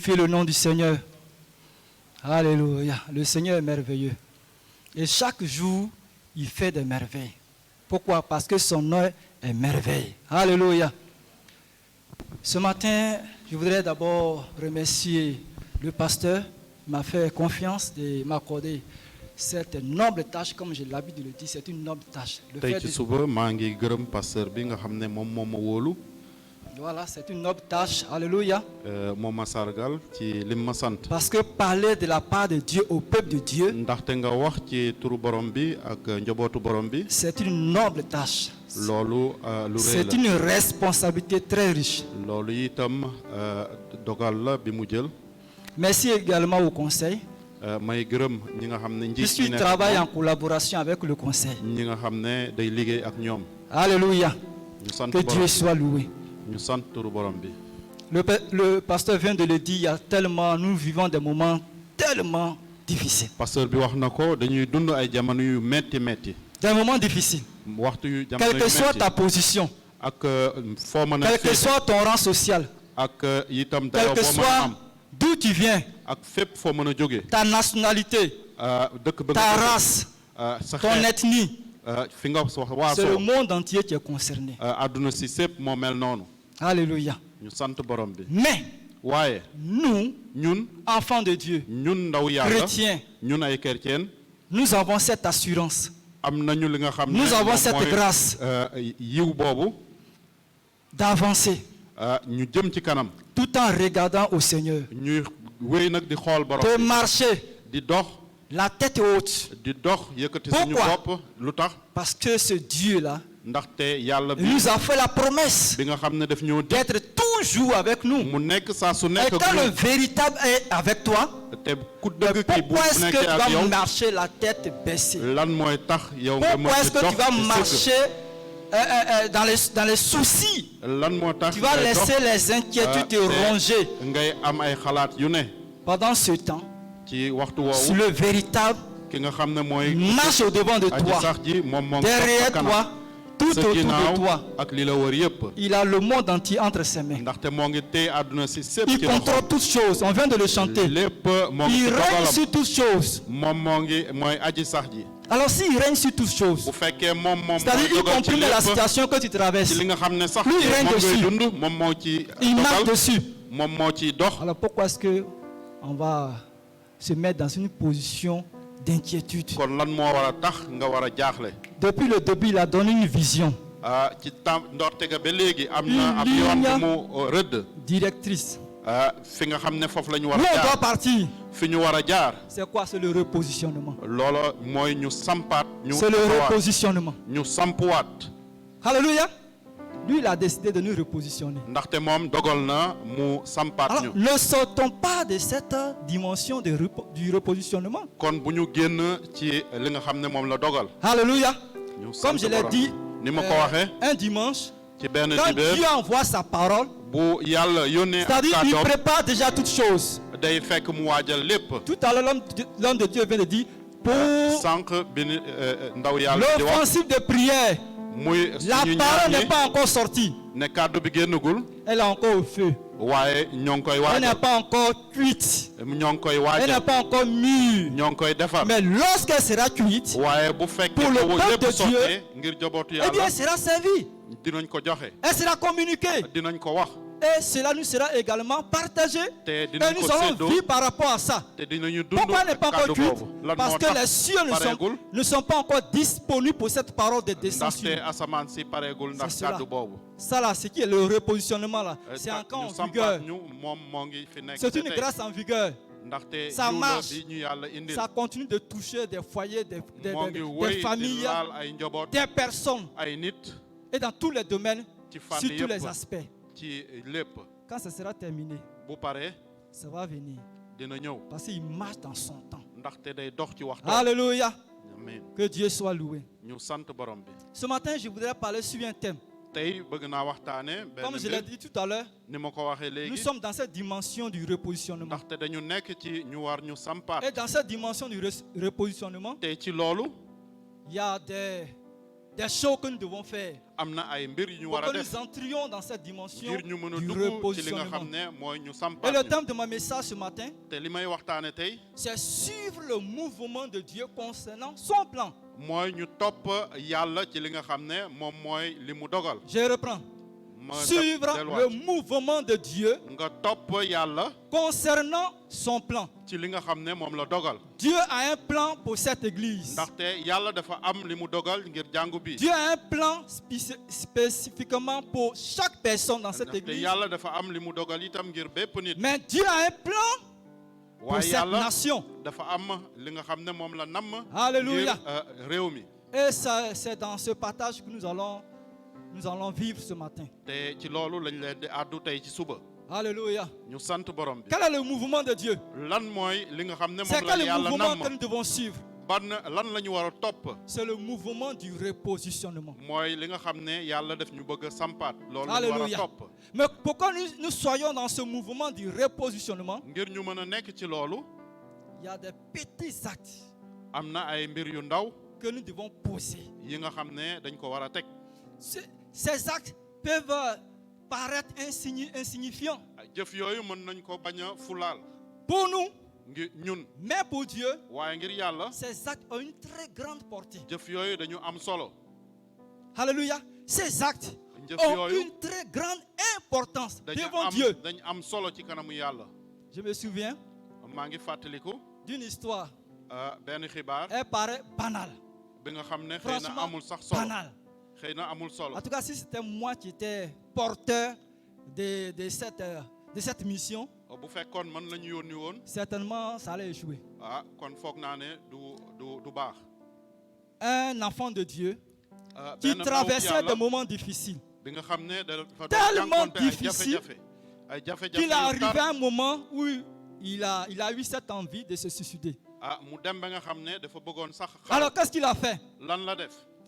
Glorifiez le nom du Seigneur. Alléluia. Le Seigneur est merveilleux. Et chaque jour, il fait des merveilles. Pourquoi? Parce que son nom est merveille. Alléluia. Ce matin, je voudrais d'abord remercier le pasteur qui m'a fait confiance de m'accorder cette noble tâche, comme j'ai l'habitude de le dire, c'est une noble tâche. Le fait de... Voilà, c'est une noble tâche. Alléluia. Parce que parler de la part de Dieu au peuple de Dieu, c'est une noble tâche. C'est une responsabilité très riche. Merci également au conseil. Puisqu'il travaille en collaboration avec le conseil. Alléluia. Que Dieu soit loué. Le pasteur vient de le dire, nous vivons des moments tellement difficiles. Des moments difficiles. Quelle que soit ta position, quel que soit ton rang social, quel que soit d'où tu viens, ta nationalité, ta race, ton ethnie, c'est le monde entier qui est concerné. Alléluia. Mais nous, enfants de Dieu, chrétiens, nous avons cette assurance. Nous avons cette grâce d'avancer tout en regardant au Seigneur, de marcher la tête haute. Pourquoi? Parce que ce Dieu-là nous a fait la promesse d'être toujours avec nous. Et quand le véritable est avec toi, pourquoi est-ce que tu vas marcher la tête baissée? Pourquoi est-ce que tu vas marcher dans les soucis? Tu vas laisser les inquiétudes te ronger. Pendant ce temps, si le véritable marche au devant de toi, derrière toi, tout autour de toi, il a le monde entier entre ses mains. Il contrôle toutes choses. On vient de le chanter. Il règne sur toutes choses. Alors s'il règne sur toutes choses, c'est-à-dire y compris dans la situation que tu traverses, lui il règne dessus. Il marche dessus. Alors pourquoi est-ce qu'on va se mettre dans une position d'inquiétude? Depuis le début, il a donné une vision, une ligne directrice. Où on doit partir. C'est quoi? C'est le repositionnement. C'est le repositionnement. Alléluia. Lui, il a décidé de nous repositionner. Alors, ne sortons pas de cette dimension du repositionnement. Alléluia. Comme je l'ai dit, un dimanche, quand Dieu envoie sa parole, c'est-à-dire qu'il prépare déjà toutes choses. Tout à l'heure, l'homme de Dieu vient de dire, pour l'offensive de prière, la parole n'est pas encore sortie. Elle est encore au feu. Elle n'est pas encore cuite. Elle n'est pas encore mûre. Mais lorsqu'elle sera cuite, pour le peuple de Dieu, eh bien, elle sera servie. Elle sera communiquée. Et cela nous sera également partagé. Et nous allons vivre par rapport à ça. Pourquoi elle n'est pas encore cuite? Parce que les cieux ne sont pas encore disponibles pour cette parole de descension. Ça là, c'est qui est le repositionnement là? C'est encore en vigueur. C'est une grâce en vigueur. Ça marche. Ça continue de toucher des foyers, des familles, des personnes. Et dans tous les domaines, sur tous les aspects. Quand ça sera terminé, ça va venir. Parce qu'il marche dans son temps. Alléluia. Que Dieu soit loué. Ce matin, je voudrais parler sur un thème. Comme je l'ai dit tout à l'heure, nous sommes dans cette dimension du repositionnement. Et dans cette dimension du repositionnement, il y a des des choses que nous devons faire pour que nous entrions dans cette dimension du repositionnement. Et le thème de mon message ce matin, c'est suivre le mouvement de Dieu concernant son plan. Je reprends. Suivre le mouvement de Dieu concernant son plan. Dieu a un plan pour cette église. Dieu a un plan spécifiquement pour chaque personne dans cette église. Mais Dieu a un plan pour cette nation. Alléluia. Et c'est dans ce partage que nous allons vivre ce matin. Alléluia. Quel est le mouvement de Dieu? C'est quel le mouvement que nous devons suivre? C'est le mouvement du repositionnement. Alléluia. Mais pourquoi nous soyons dans ce mouvement du repositionnement? Il y a des petits actes que nous devons poser. Ces actes peuvent paraître insignifiants pour nous, mais pour Dieu, ces actes ont une très grande portée. Alléluia. Ces actes ont une très grande importance devant Dieu. Je me souviens d'une histoire. Elle paraît banale. Franchement, banale. En tout cas, si c'était moi qui étais porteur de cette mission, certainement ça allait échouer. Un enfant de Dieu qui traversait des moments difficiles, tellement difficiles qu'il est arrivé à un moment où il a eu cette envie de se suicider. Alors qu'est-ce qu'il a fait?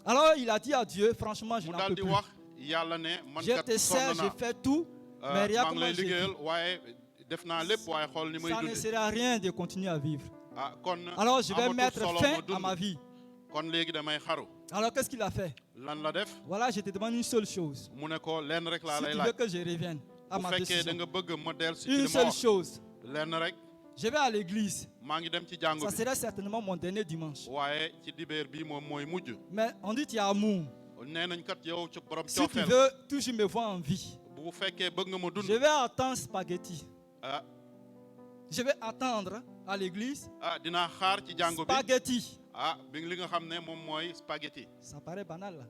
Alors il a dit à Dieu, franchement, je n'en peux plus. Je te sers, je fais tout, mais regarde comment je vis. Ça ne sert à rien de continuer à vivre. Alors je vais mettre fin à ma vie. Alors qu'est-ce qu'il a fait? Voilà, je te demande une seule chose. Si tu veux que je revienne à ma décision, une seule chose. Je vais à l'église. Ça serait certainement mon dernier dimanche. Mais on dit qu'il y a amour. Si tu veux toujours me voir en vie, je vais attendre spaghetti. Je vais attendre à l'église spaghetti. Ça paraît banal là.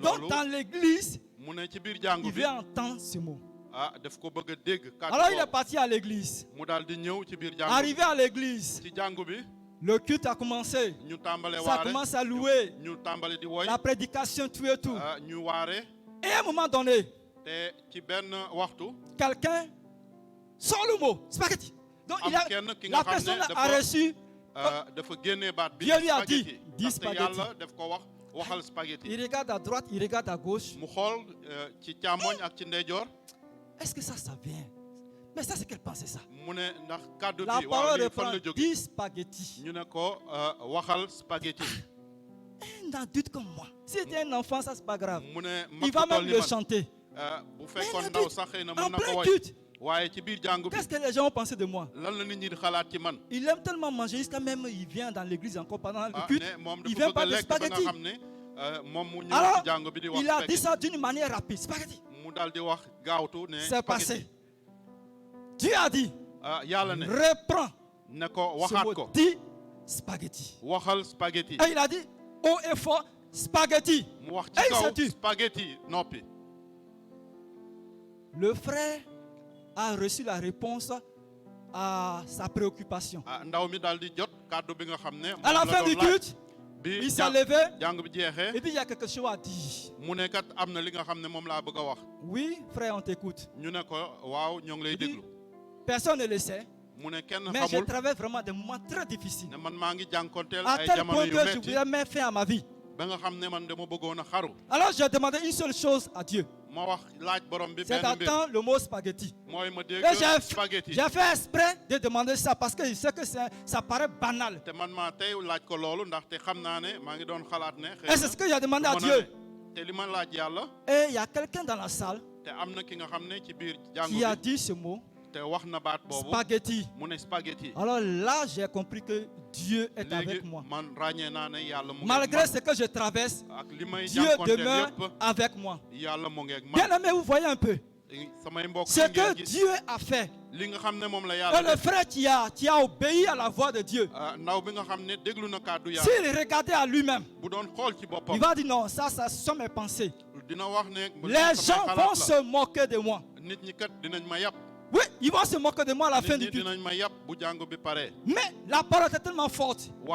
Donc dans l'église, il veut entendre ce mot. Alors il est parti à l'église. Arrivé à l'église, le culte a commencé. Ça commence à louer. La prédication, tout et tout. Et à un moment donné, quelqu'un sort le mot spaghetti. Donc la personne a reçu. Dieu lui a dit, dis spaghetti. Il regarde à droite, il regarde à gauche. Est-ce que ça vient? Mais ça, c'est quelle pensée ça? La parole reprend, dis spaghetti. Un adulte comme moi, si c'était un enfant, ça c'est pas grave. Il va même le chanter. En plein culte. Qu'est-ce que les gens ont pensé de moi? Il aime tellement manger, jusqu'à même il vient dans l'église encore pendant le culte. Il vient pas de spaghetti. Alors, il a dit ça d'une manière rapide. Spaghetti. C'est passé. Dieu a dit, reprends ce mot, dis spaghetti. Et il a dit, haut et fort, spaghetti. Et il s'est dit, le frère a reçu la réponse à sa préoccupation. À la fin du culte, il s'est levé et puis il y a quelque chose à dire. Oui, frère, on t'écoute. Personne ne le sait. Mais je traverse vraiment des moments très difficiles. À tel point que je voulais mettre fin à ma vie. Alors j'ai demandé une seule chose à Dieu. J'attends le mot spaghetti. J'ai fait exprès de demander ça parce que je sais que ça paraît banal. Et c'est ce que j'ai demandé à Dieu. Et il y a quelqu'un dans la salle qui a dit ce mot. Spaghetti. Alors là, j'ai compris que Dieu est avec moi. Malgré ce que je traverse, Dieu demeure avec moi. Bien aimé, vous voyez un peu ce que Dieu a fait. Et le frère qui a obéi à la voix de Dieu, s'il regardait à lui-même, il va dire non, ça sont mes pensées. Les gens vont se moquer de moi. Oui, ils vont se moquer de moi à la fin du culte. Mais la parole était tellement forte. Il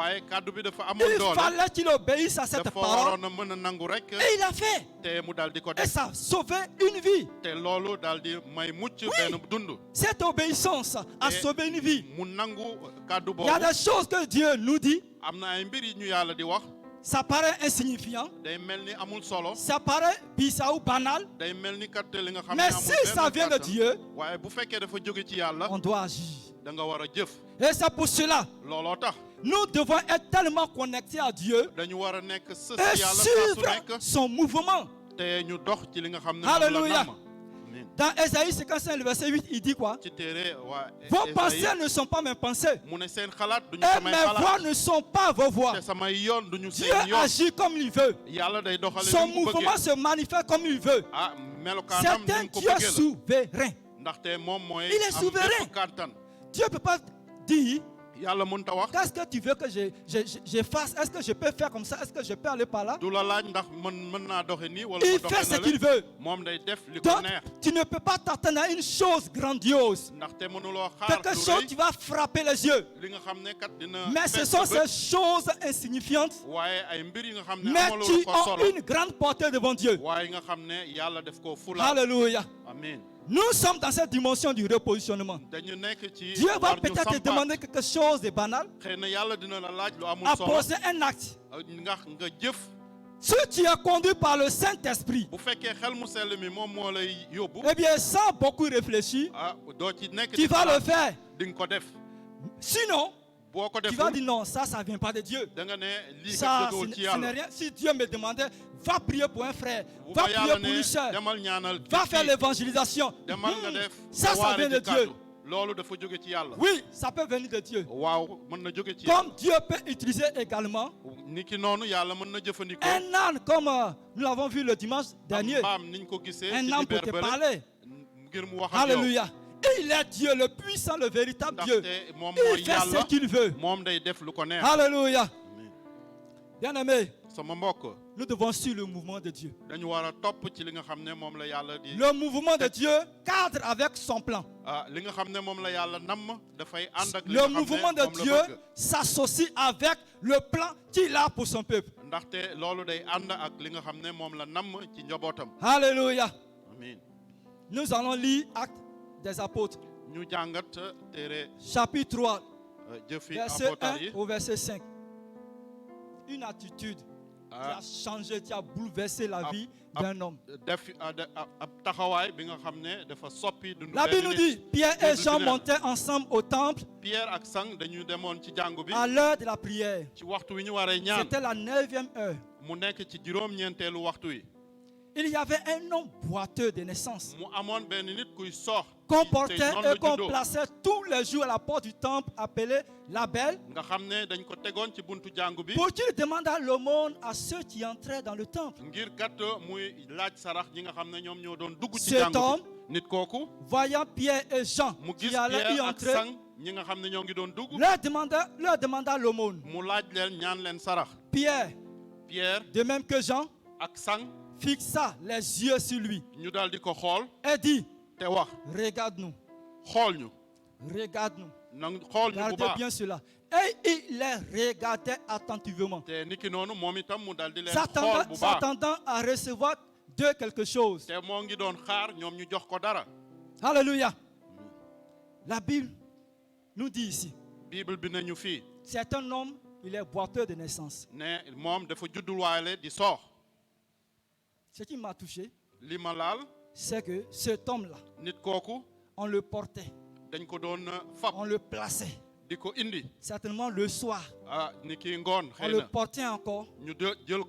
fallait qu'il obéisse à cette parole. Et il a fait. Et ça a sauvé une vie. Oui, cette obéissance a sauvé une vie. Il y a des choses que Dieu nous dit. Ça paraît insignifiant. Ça paraît bizarre ou banal. Mais si ça vient de Dieu, on doit agir. Et c'est pour cela nous devons être tellement connectés à Dieu et suivre son mouvement. Alléluia. Dans Ésaïe 55, le verset 8, il dit quoi? Vos pensées ne sont pas mes pensées. Et mes voix ne sont pas vos voix. Dieu agit comme il veut. Son mouvement se manifeste comme il veut. C'est un Dieu souverain. Il est souverain. Dieu ne peut pas dire qu'est-ce que tu veux que je fasse? Est-ce que je peux faire comme ça? Est-ce que je peux aller par là? Il fait ce qu'il veut. Donc, tu ne peux pas t'attendre à une chose grandiose. Quelque chose qui va frapper les yeux. Mais ce sont ces choses insignifiantes, mais qui ont une grande portée devant Dieu. Alléluia. Amen. Nous sommes dans cette dimension du repositionnement. Dieu va peut-être te demander quelque chose de banal, à poser un acte. Si tu es conduit par le Saint-Esprit, eh bien, sans beaucoup réfléchir, tu vas le faire. Sinon, tu vas dire non, ça ne vient pas de Dieu. Ça, ce n'est rien. Si Dieu me demandait, va prier pour un frère, va prier pour une soeur, va faire l'évangélisation. Ça vient de Dieu. Oui, ça peut venir de Dieu. Comme Dieu peut utiliser également un âne, comme nous l'avons vu le dimanche dernier. Un âne pour te parler. Alléluia. Et il est Dieu, le puissant, le véritable Dieu. Il fait ce qu'il veut. Alléluia. Bien aimé, nous devons suivre le mouvement de Dieu. Le mouvement de Dieu cadre avec son plan. Le mouvement de Dieu s'associe avec le plan qu'il a pour son peuple. Alléluia. Nous allons lire Actes des Apôtres, chapitre 3, verset 1 au verset 5. Une attitude qui a changé, qui a bouleversé la vie d'un homme. La Bible nous dit, Pierre et Jean montaient ensemble au temple à l'heure de la prière. C'était la 9e heure. Il y avait un homme boiteux de naissance qu'on portait et qu'on plaçait tous les jours à la porte du temple appelé la Belle pour qu'il demande l'aumône à ceux qui entraient dans le temple. Cet homme, voyant Pierre et Jean qui allaient y entrer, leur demanda l'aumône. Pierre, de même que Jean, fixa les yeux sur lui et dit, regarde-nous. Regarde-nous. Regardez bien cela. Et il les regardait attentivement, s'attendant à recevoir de quelque chose. Alléluia. La Bible nous dit ici, c'est un homme, il est boiteux de naissance. Ce qui m'a touché, c'est que cet homme-là, on le portait, on le plaçait. Certainement le soir, on le portait encore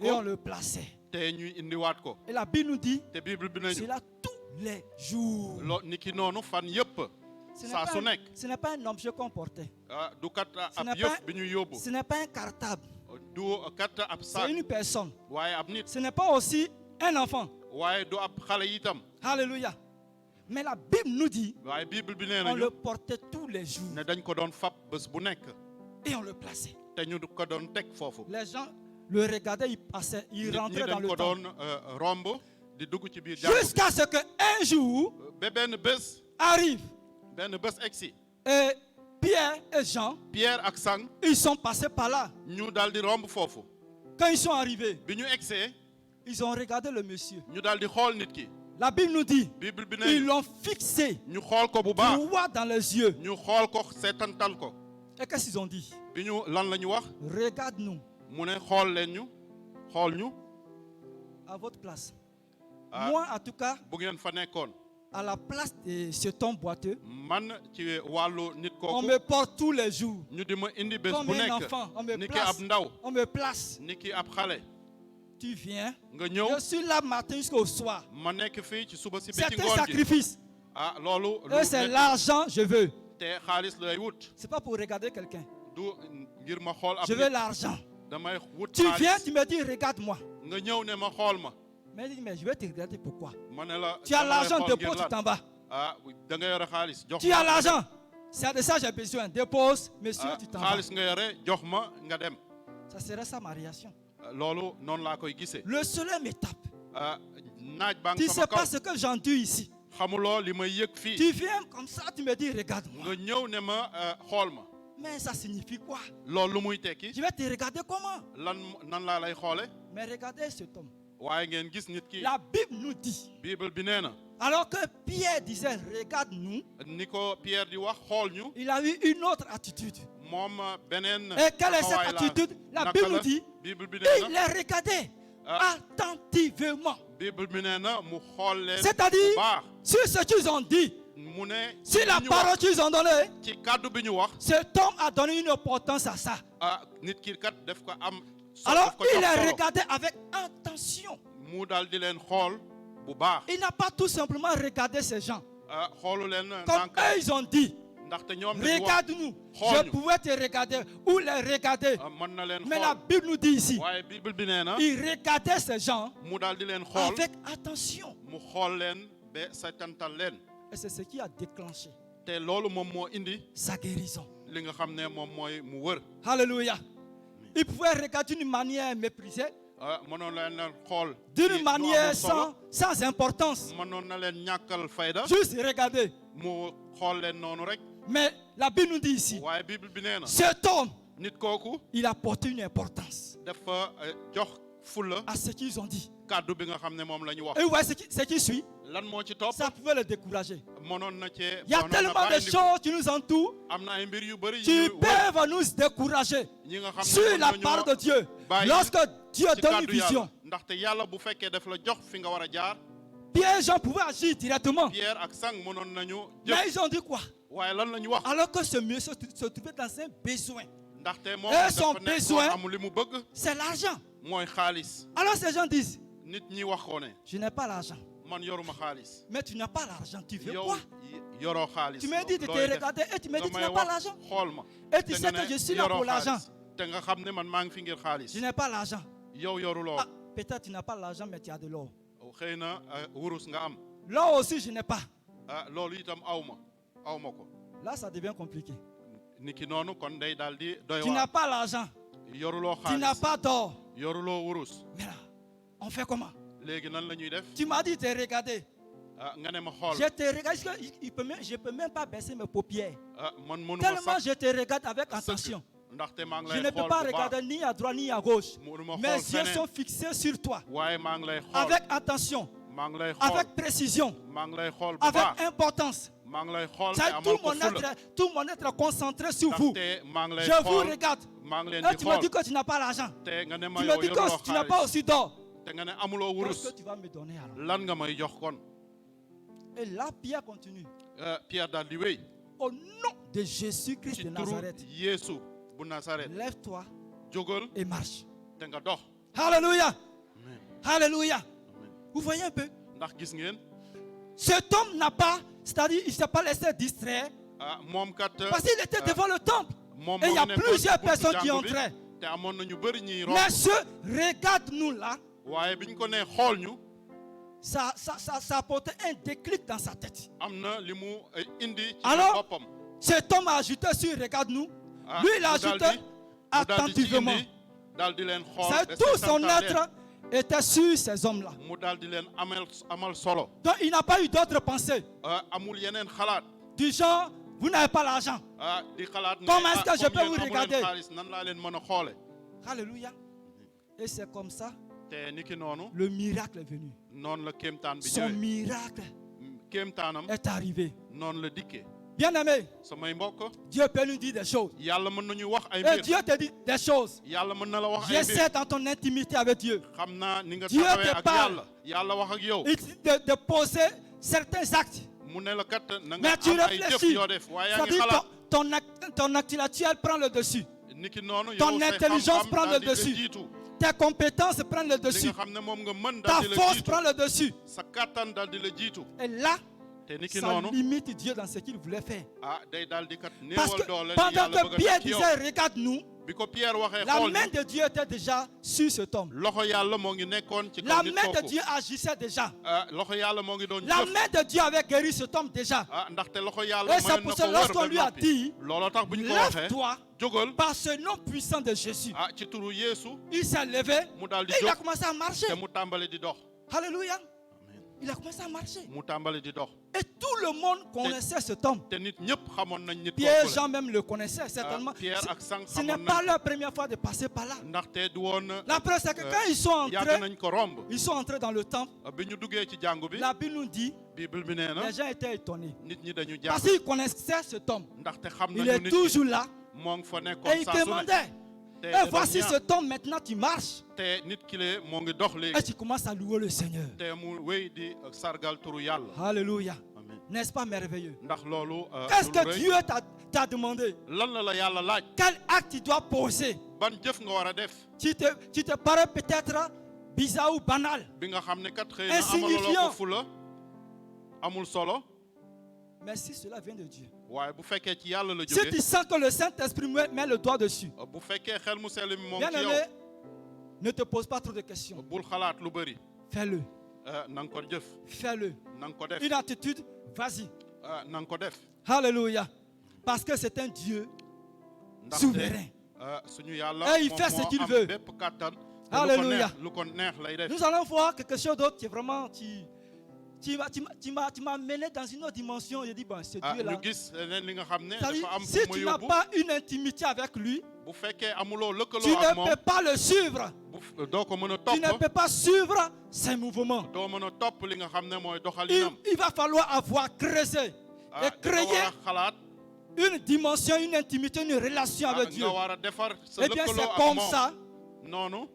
et on le plaçait. Et la Bible nous dit, c'est là tous les jours. Ce n'est pas un objet qu'on portait. Ce n'est pas un cartable. C'est une personne. Ce n'est pas aussi un enfant. Alléluia. Mais la Bible nous dit, on le portait tous les jours. Et on le plaçait. Les gens le regardaient, ils passaient, ils rentraient dans le temple. Jusqu'à ce qu'un jour arrive. Et Pierre et Jean, ils sont passés par là. Quand ils sont arrivés, ils ont regardé le monsieur. La Bible nous dit, ils l'ont fixé droit dans les yeux. Et qu'est-ce qu'ils ont dit? Regarde-nous. À votre place. Moi, en tout cas, à la place de ce ton boiteux, on me porte tous les jours. Comme un enfant, on me place. Tu viens, je suis là matin jusqu'au soir. C'est un sacrifice. Et c'est l'argent que je veux. C'est pas pour regarder quelqu'un. Je veux l'argent. Tu viens, tu me dis, regarde-moi. Mais je vais te regarder pourquoi. Tu as l'argent, dépose, tu t'en vas. Tu as l'argent. C'est de ça que j'ai besoin. Dépose, monsieur, tu t'en vas. Ça serait ça ma réaction. Le soleil me tape. Tu ne sais pas ce que j'endure ici. Tu viens comme ça, tu me dis, regarde-moi. Mais ça signifie quoi? Je vais te regarder comment? Mais regardez cet homme. La Bible nous dit, alors que Pierre disait regarde-nous, il a eu une autre attitude. Et quelle est cette attitude? La Bible nous dit, il les regardait attentivement. C'est-à-dire, sur ce qu'ils ont dit, sur la parole qu'ils ont donnée, cet homme a donné une importance à ça. Alors il les regardait avec attention. Il n'a pas tout simplement regardé ces gens. Comme eux ils ont dit, regarde-nous. Je pouvais te regarder ou les regarder. Mais la Bible nous dit ici, il regardait ces gens avec attention. Et c'est ce qui a déclenché sa guérison. Alléluia. Il pouvait regarder d'une manière méprisée, d'une manière sans importance. Juste regarder. Mais la Bible nous dit ici, cet homme, il a porté une importance à ce qu'ils ont dit. Et vous voyez ce qui suit, ça pouvait le décourager. Il y a tellement de choses qui nous entourent qui peuvent nous décourager sur la part de Dieu. Lorsque Dieu donne une vision, Pierre et Jean pouvaient agir directement. Mais ils ont dit quoi? Alors que ce monsieur se trouvait dans un besoin. Et son besoin, c'est l'argent. Alors ces gens disent, je n'ai pas l'argent. Mais tu n'as pas l'argent, tu veux quoi? Tu me dis de te regarder et tu me dis tu n'as pas l'argent. Et tu sais que je suis là pour l'argent. Je n'ai pas l'argent. Ah, peut-être tu n'as pas l'argent mais tu as de l'or. L'or aussi je n'ai pas. Là ça devient compliqué. Tu n'as pas l'argent. Tu n'as pas d'or. Mais là, on fait comment? Tu m'as dit de te regarder. Je te regarde, je ne peux même pas baisser mes paupières. Tellement je te regarde avec attention. Je ne peux pas regarder ni à droite ni à gauche. Mes yeux sont fixés sur toi. Avec attention. Avec précision. Avec importance. Tout mon être concentré sur vous. Je vous regarde. Et tu me dis que tu n'as pas l'argent. Tu me dis que tu n'as pas aussi d'or. Qu'est-ce que tu vas me donner alors? Et là, Pierre continue. Au nom de Jésus-Christ de Nazareth, lève-toi et marche. Alléluia. Alléluia. Vous voyez un peu? Cet homme n'a pas, c'est-à-dire il ne s'est pas laissé distraire. Parce qu'il était devant le temple. Et il y a plusieurs personnes qui entraient. Mais ce regarde-nous là, ça apportait un déclic dans sa tête. Alors, cet homme a ajouté sur regarde-nous. Lui, il a ajouté attentivement. Tout son être était sur ces hommes-là. Donc, il n'a pas eu d'autres pensées. Du genre, vous n'avez pas l'argent. Comment est-ce que je peux vous regarder? Alléluia. Et c'est comme ça. Le miracle est venu. Son miracle est arrivé. Bien aimé, Dieu peut nous dire des choses. Et Dieu te dit des choses. J'essaie dans ton intimité avec Dieu. Dieu te parle. Il dit de poser certains actes. Mais tu réfléchis. C'est-à-dire ton intellectuel prend le dessus. Ton intelligence prend le dessus. Tes compétences prennent le dessus. Ta force prend le dessus. Et là, ça limite Dieu dans ce qu'il voulait faire. Parce que pendant que Pierre disait regarde-nous, la main de Dieu était déjà sur cet homme. La main de Dieu agissait déjà. La main de Dieu avait guéri cet homme déjà. Et c'est pour ça que lorsqu'on lui a dit lève-toi par ce nom puissant de Jésus, il s'est levé et il a commencé à marcher. Alléluia. Il a commencé à marcher. Et tout le monde connaissait cet homme. Pierre, Jean même le connaissait certainement. Ce n'est pas leur première fois de passer par là. La preuve, c'est que quand ils sont entrés dans le temple, la Bible nous dit, les gens étaient étonnés. Parce qu'ils connaissaient cet homme. Il est toujours là. Et ils demandaient. Et voici cet homme, maintenant tu marches. Et tu commences à louer le Seigneur. Alléluia. N'est-ce pas merveilleux? Qu'est-ce que Dieu t'a demandé? Quel acte tu dois poser? Tu te paraît peut-être bizarre ou banal, insignifiant. Mais si cela vient de Dieu, si tu sens que le Saint-Esprit met le doigt dessus, bien aimé, ne te pose pas trop de questions. Fais-le. Fais-le. Une attitude, vas-y. Alléluia. Parce que c'est un Dieu souverain. Et il fait ce qu'il veut. Alléluia. Nous allons voir quelque chose d'autre qui est vraiment... Tu m'as mené dans une autre dimension. Je dis, bon, ce Dieu-là. Si tu n'as pas une intimité avec lui, tu ne peux pas le suivre. Tu ne peux pas suivre ses mouvements. Il va falloir avoir creusé et créer une dimension, une intimité, une relation avec Dieu. Eh bien, c'est comme ça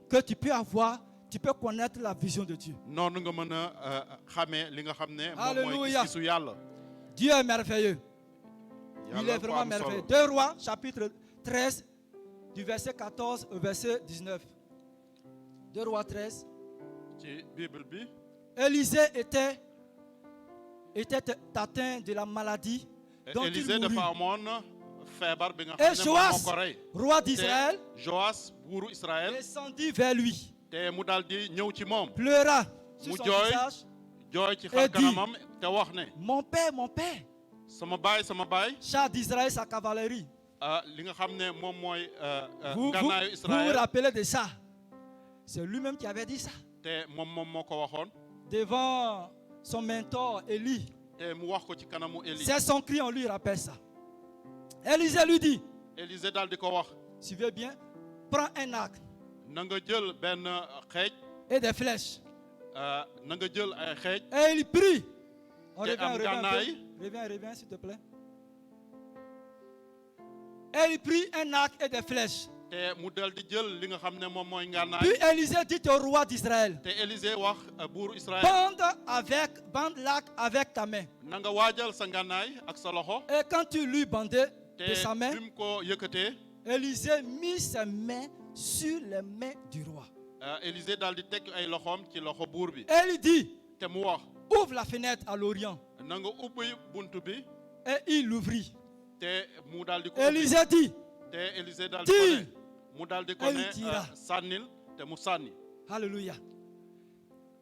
que tu peux avoir. Tu peux connaître la vision de Dieu. Alléluia. Dieu est merveilleux. Il est vraiment merveilleux. 2 Rois, chapitre 13, du verset 14 au verset 19. 2 Rois 13. Élisée était atteint de la maladie dont il mourut. Et Joas, roi d'Israël, descendit vers lui. Pleura sur son visage et dit, mon père, char d'Israël, sa cavalerie. Vous vous rappelez de ça? C'est lui-même qui avait dit ça. Devant son mentor, Élie. C'est son cri, on lui rappelle ça. Élisée lui dit, suivez bien, prends un arc et des flèches. Et il prie. Reviens, s'il te plaît. Et il prit un arc et des flèches. Puis Élisée dit au roi d'Israël, bande l'arc avec ta main. Et quand tu lui bandais de sa main, Élisée mit ses mains sur les mains du roi. Et il dit, ouvre la fenêtre à l'Orient. Et il l'ouvrit. Élisée dit, tire. Et il tira. Alléluia.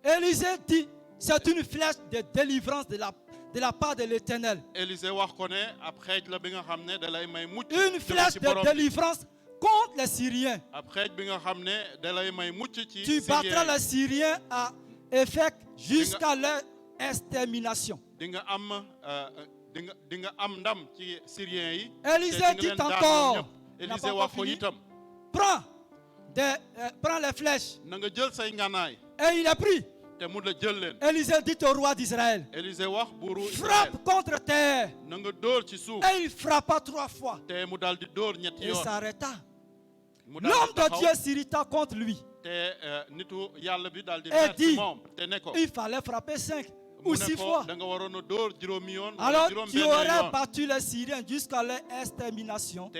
Élisée dit, c'est une flèche de délivrance de la part de l'Éternel. Une flèche de délivrance contre les Syriens. Tu battras les Syriens à Éphek jusqu'à leur extermination. Élisée dit encore, prends les flèches. Et il a pris. Élisée dit au roi d'Israël, frappe contre terre. Et il frappa 3 fois. Et s'arrêta. L'homme de Dieu s'irrita contre lui. Et dit, il fallait frapper 5 ou 6 fois. Alors tu aurais battu les Syriens jusqu'à leur extermination.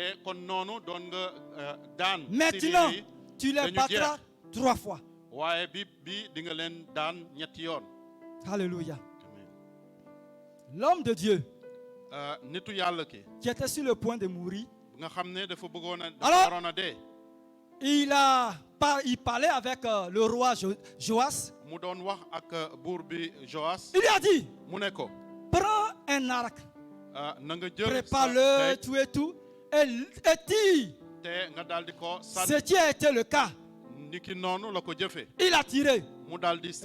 Maintenant, tu les battras 3 fois. Alléluia. L'homme de Dieu qui était sur le point de mourir, alors il parlait avec le roi Joas. Il lui a dit, prends un arc, prépare-le, tout et tout, et tire. Ce qui a été le cas. Il a tiré. Il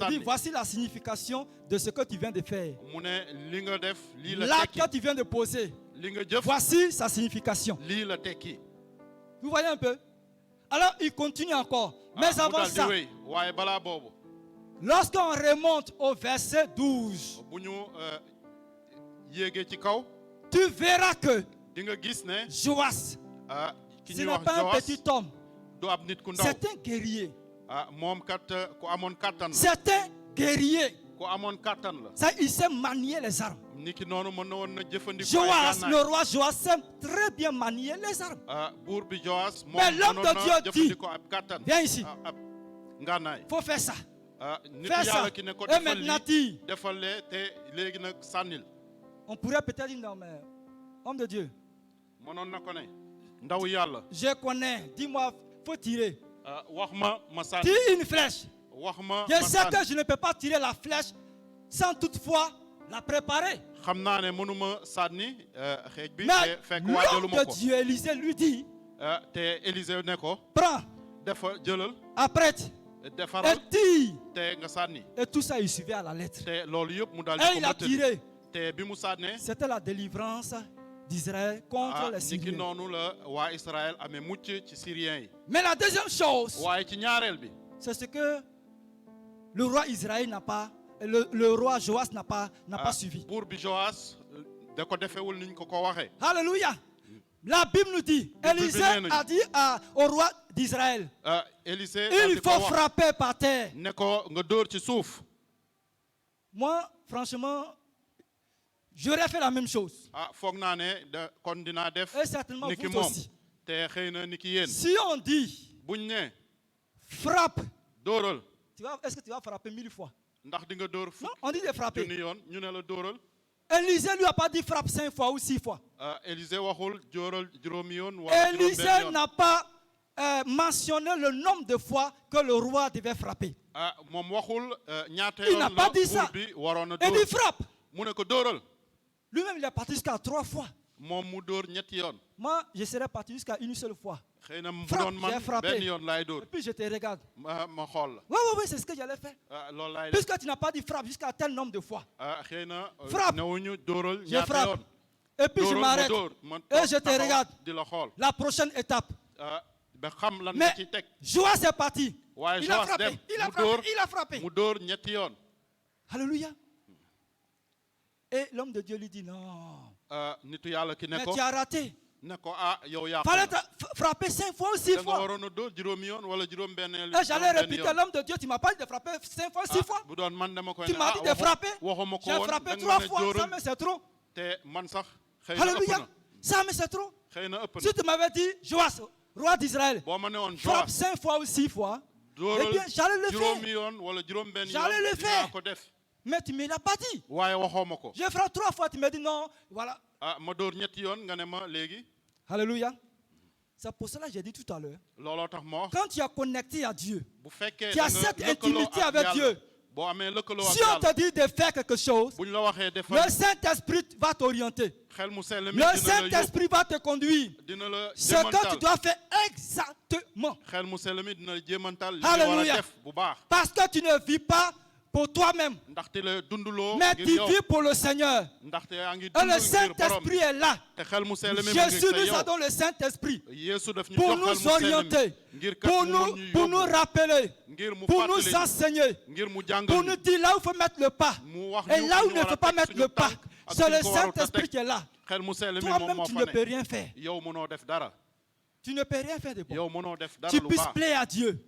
dit, voici la signification de ce que tu viens de faire. L'acte que tu viens de poser. Voici sa signification. Vous voyez un peu? Alors il continue encore. Mais avant ça, lorsqu'on remonte au verset 12, tu verras que Joas, ce n'est pas un petit homme. C'est un guerrier. C'est un guerrier. Ça, il sait manier les armes. Joas, le roi Joas, sait très bien manier les armes. Mais l'homme de Dieu dit, viens ici. Il faut faire ça. Fais ça. Et maintenant, on pourrait peut-être dire, non, mais homme de Dieu, je connais. Dis-moi, il faut tirer. Tire une flèche. Je sais que je ne peux pas tirer la flèche sans toutefois la préparer. Mais l'homme de Dieu, Élisée, lui dit, prends, apprête, et tire. Et tout ça, il suivait à la lettre. Et il a tiré. C'était la délivrance d'Israël contre les Syriens. Mais la deuxième chose, c'est ce que le roi Israël n'a pas, le roi Joas n'a pas suivi. Alléluia. La Bible nous dit, Élisée a dit au roi d'Israël, il faut frapper par terre. Moi, franchement, j'aurais fait la même chose. Et certainement vous aussi. Si on dit frappe, est-ce que tu vas frapper 1000 fois? Non, on dit de frapper. Élisée lui a pas dit frappe 5 fois ou 6 fois. Élisée n'a pas mentionné le nombre de fois que le roi devait frapper. Il n'a pas dit ça. Il dit frappe. Lui-même, il est parti jusqu'à 3 fois. Moi, je serais parti jusqu'à une seule fois. Frappe, j'ai frappé. Et puis je te regarde. Oui, c'est ce que j'allais faire. Puisque tu n'as pas dit frappe jusqu'à tel nombre de fois. Frappe. Je frappe. Et puis je m'arrête. Et je te regarde. La prochaine étape. Mais Joas est parti. Il a frappé. Il a frappé. Alléluia. Et l'homme de Dieu lui dit non. Mais tu as raté. frapper 5 fois ou 6 fois. Et j'allais répéter à l'homme de Dieu, tu m'as pas dit de frapper 5 fois, 6 fois. Tu m'as dit de frapper. J'ai frappé 3 fois, ça mais c'est trop. Alléluia. Ça mais c'est trop. Si tu m'avais dit, Joas, roi d'Israël, frappe 5 fois ou 6 fois, eh bien j'allais le faire. J'allais le faire. Mais tu ne me l'as pas dit. J'ai frappé 3 fois, tu me dis non, voilà. Alléluia. C'est pour cela que j'ai dit tout à l'heure. Quand tu es connecté à Dieu, tu as cette intimité avec Dieu. Si on te dit de faire quelque chose, le Saint-Esprit va t'orienter. Le Saint-Esprit va te conduire. Ce que tu dois faire exactement. Alléluia. Parce que tu ne vis pas pour toi-même, mais tu vis pour le Seigneur. Et le Saint-Esprit est là. Jésus nous a donné le Saint-Esprit pour nous orienter, pour nous rappeler, pour nous enseigner, pour nous dire là où il faut mettre le pas et là où il ne faut pas mettre le pas. C'est le Saint-Esprit qui est là. Toi-même, tu ne peux rien faire. Tu ne peux rien faire de bon. Tu puisses plaire à Dieu.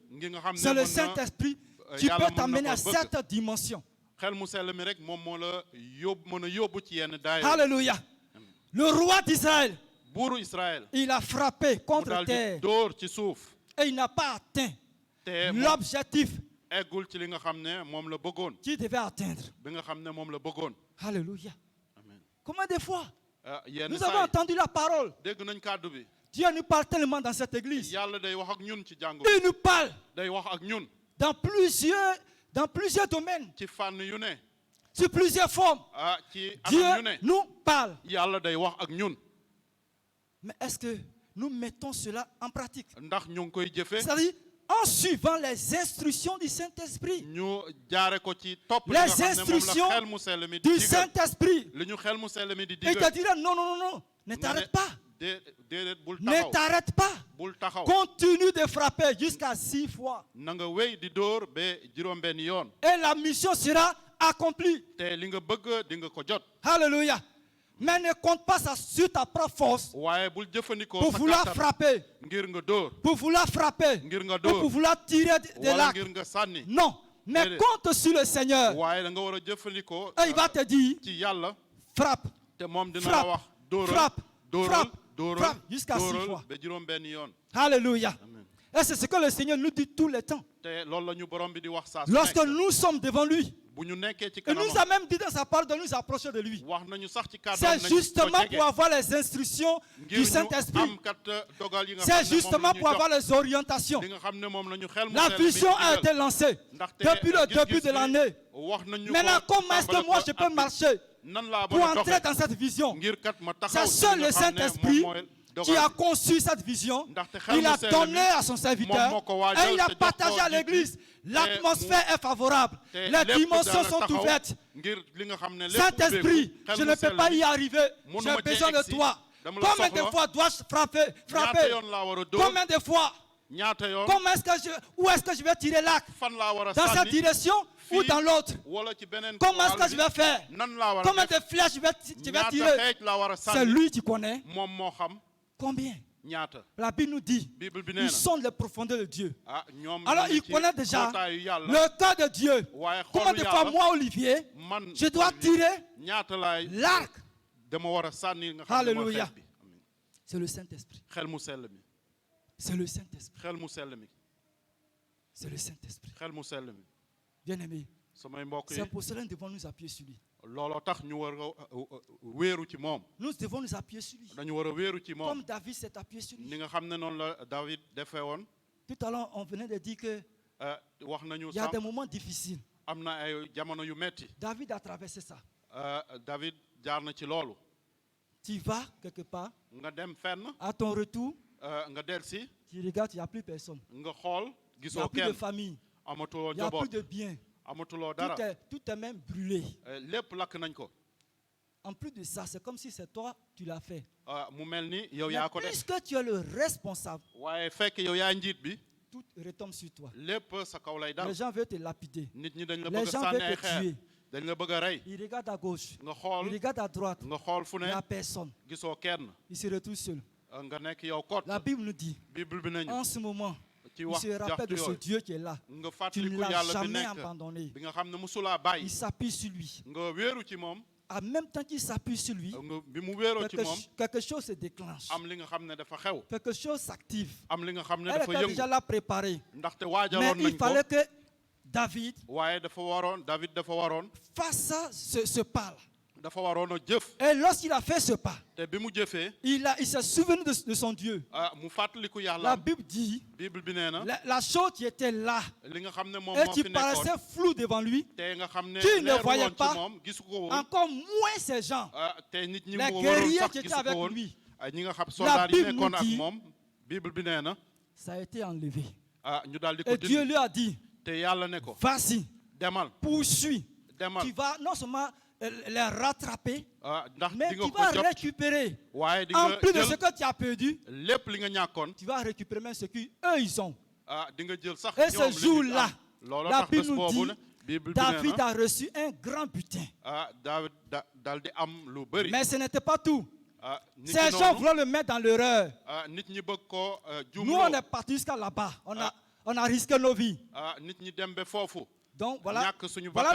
C'est le Saint-Esprit qui peut t'amener à cette dimension. Alléluia. Le roi d'Israël, il a frappé contre terre et il n'a pas atteint l'objectif qu'il devait atteindre. Alléluia. Combien de fois nous avons entendu la parole? Dieu nous parle tellement dans cette église. Il nous parle dans plusieurs domaines, sur plusieurs formes. Dieu nous parle. Mais est-ce que nous mettons cela en pratique? C'est-à-dire en suivant les instructions du Saint-Esprit. Les instructions du Saint-Esprit. Il te dira non, non, non, non, ne t'arrête pas. Ne t'arrête pas. Continue de frapper jusqu'à 6 fois. Et la mission sera accomplie. Alléluia. Mais ne compte pas ça sur ta propre force pour vouloir frapper. Pour vouloir frapper. Ou pour vouloir tirer de l'arc. Non. Mais compte sur le Seigneur. Et il va te dire frappe. Frappe. Frappe. Frappe. Frappe jusqu'à 6 fois. Alléluia. Et c'est ce que le Seigneur nous dit tout le temps. Lorsque nous sommes devant lui, il nous a même dit dans sa parole de nous approcher de lui. C'est justement pour avoir les instructions du Saint-Esprit. C'est justement pour avoir les orientations. La vision a été lancée depuis le début de l'année. Maintenant, comment est-ce que moi je peux marcher pour entrer dans cette vision? C'est seul le Saint-Esprit qui a conçu cette vision. Il a donné à son serviteur et il a partagé à l'église. L'atmosphère est favorable. Les dimensions sont ouvertes. Saint-Esprit, je ne peux pas y arriver. J'ai besoin de toi. Combien de fois dois-je frapper? Combien de fois? Où est-ce que je vais tirer l'arc? Dans cette direction ou dans l'autre? Comment est-ce que je vais faire? Combien de flèches je vais tirer? C'est lui qui connaît. Combien? La Bible nous dit, ils sont les profondeurs de Dieu. Alors il connaît déjà le cœur de Dieu. Combien de fois moi, Olivier, je dois tirer l'arc? Alléluia. C'est le Saint-Esprit. C'est le Saint-Esprit. C'est le Saint-Esprit. Bien-aimé, c'est pour cela que nous devons nous appuyer sur lui. Nous devons nous appuyer sur lui. Comme David s'est appuyé sur lui. Tout à l'heure, on venait de dire que il y a des moments difficiles. David a traversé ça. Tu vas quelque part. À ton retour, tu regardes, il n'y a plus personne. Il n'y a plus de famille. Il n'y a plus de biens. Tout est même brûlé. En plus de ça, c'est comme si c'est toi, tu l'as fait. Mais puisque tu es le responsable, tout retombe sur toi. Les gens veulent te lapider. Les gens veulent te tuer. Il regarde à gauche, il regarde à droite, il n'y a personne. Il se retrouve seul. La Bible nous dit, en ce moment, il se rappelle de ce Dieu qui est là. Tu ne l'as jamais abandonné. Il s'appuie sur lui. En même temps qu'il s'appuie sur lui, quelque chose se déclenche. Quelque chose s'active. Elle était déjà là préparée. Mais il fallait que David fasse ce pas. Et lorsqu'il a fait ce pas, il s'est souvenu de son Dieu. La Bible dit, la chose qui était là et qui paraissait floue devant lui, qui ne voyait pas, encore moins ces gens, les guerriers qui étaient avec lui. La Bible nous dit, ça a été enlevé. Et Dieu lui a dit, vas-y, poursuis. Tu vas non seulement les rattraper, mais tu vas récupérer. En plus de ce que tu as perdu, tu vas récupérer même ce qu'eux ils ont. Et ce jour-là, la Bible nous dit, David a reçu un grand butin. Mais ce n'était pas tout. Ces gens voulaient le mettre dans l'erreur. Nous, on est partis jusqu'à là-bas. On a risqué nos vies. Donc voilà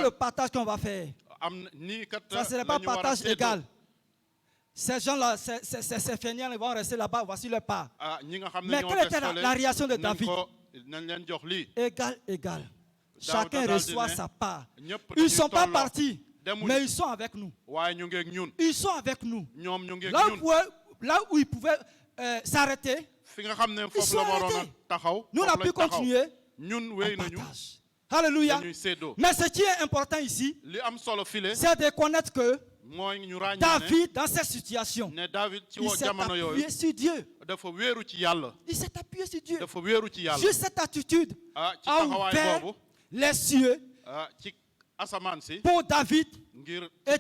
le partage qu'on va faire. Ça, ce n'est pas un partage égal. Ces gens-là, ces fainéants, ils vont rester là-bas. Voici leur part. Mais quelle était la réaction de David? Égal. Chacun reçoit sa part. Ils ne sont pas partis, mais ils sont avec nous. Ils sont avec nous. Là où ils pouvaient s'arrêter, ils sont arrêtés. Nous, on a pu continuer. On partage. Alléluia. Mais ce qui est important ici, c'est de connaître que David, dans cette situation, il s'est appuyé sur Dieu. Il s'est appuyé sur Dieu. Juste cette attitude a ouvert les cieux pour David et